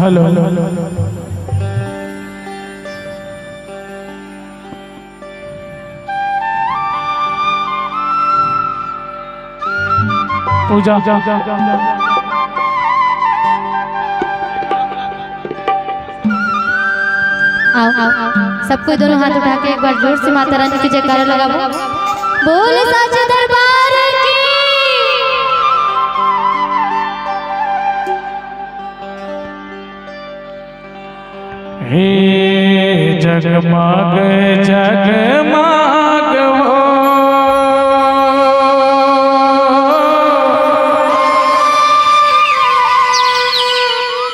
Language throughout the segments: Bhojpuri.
हेलो पूजा आओ आओ सबको दोनों हाथ उठा के एक बार जोर से माता रानी की जयकारा लगाओ। बोल साचे दरबार की। हे जगमग जगमग हो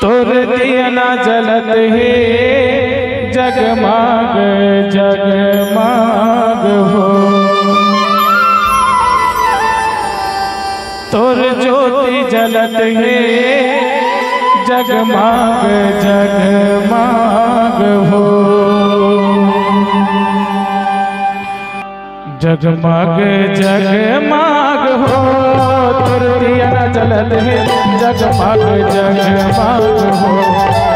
तोर दिया ना जलत है जगमग जगमग हो तोर ज्योति जलत है जगमग जगमग हो जगमग जगमग हो तोर दिया ना जलत है जगमग जगमग हो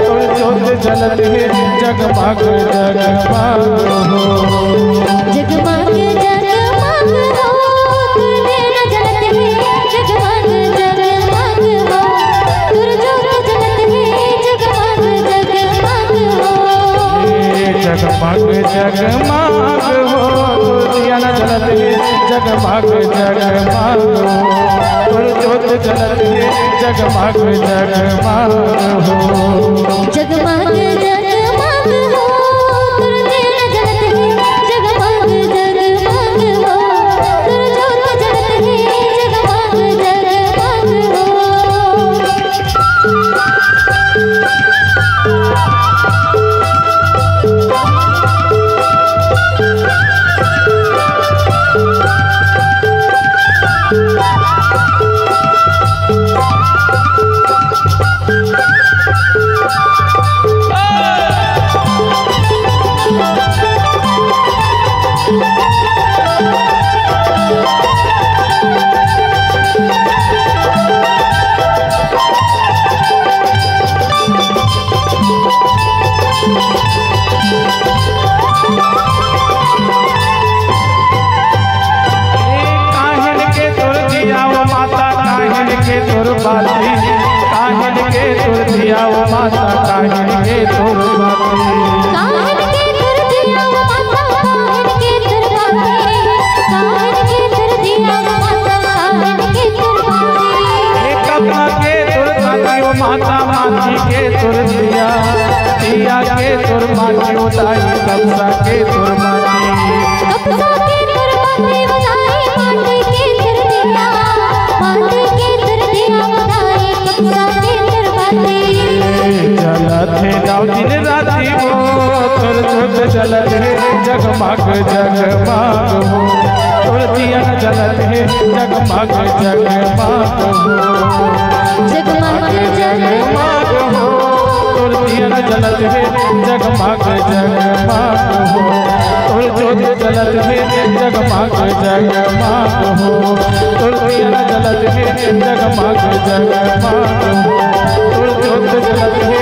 तोर ज्योति जलत है जगमग जगमग हो जगमग जगमग हो तोर दिया ना जलत है जगमग जगमग हो तोर ज्योति जलत है जगमग जगमग हो जगमग जगमग हो तोर दिया ना जलत है जगमग जगमग हो तोर ज्योति जलत है जगमग जगमग हो जगमग जगमग हो तोर दिया ना जलत है जगमग जगमग हो तोर ज्योति जलत है जगमग जगमग हो काहिन के तुर दिया वो माता काहिन के तुर बाती काहिन के तुर दिया वो माता काहिन के तुर बाती काहिन के तुर दिया वो माता काहिन के तुर बाती एक अपना के तुर बाती वो माता माती के तुर दिया दिया के तुर माती उताई कब्जा के तुर माती कब्जा के तुर बाती उताई माटी के तुर दिया माटी के तुर दिया उताई कब्जा के तुर बाती जलत है दाव दिन राती वो तुर तुर जलत है जगमग जगमग हो तुर दिया जलत है जगमग जगमग हो जगमग जगमग हो तुर दिया जलत है जगमग जगमग हो तुर ज्योति जलत है जगमग जगमग हो तुर दिया जलत है जगमग जगमग हो तुर ज्योति जलत है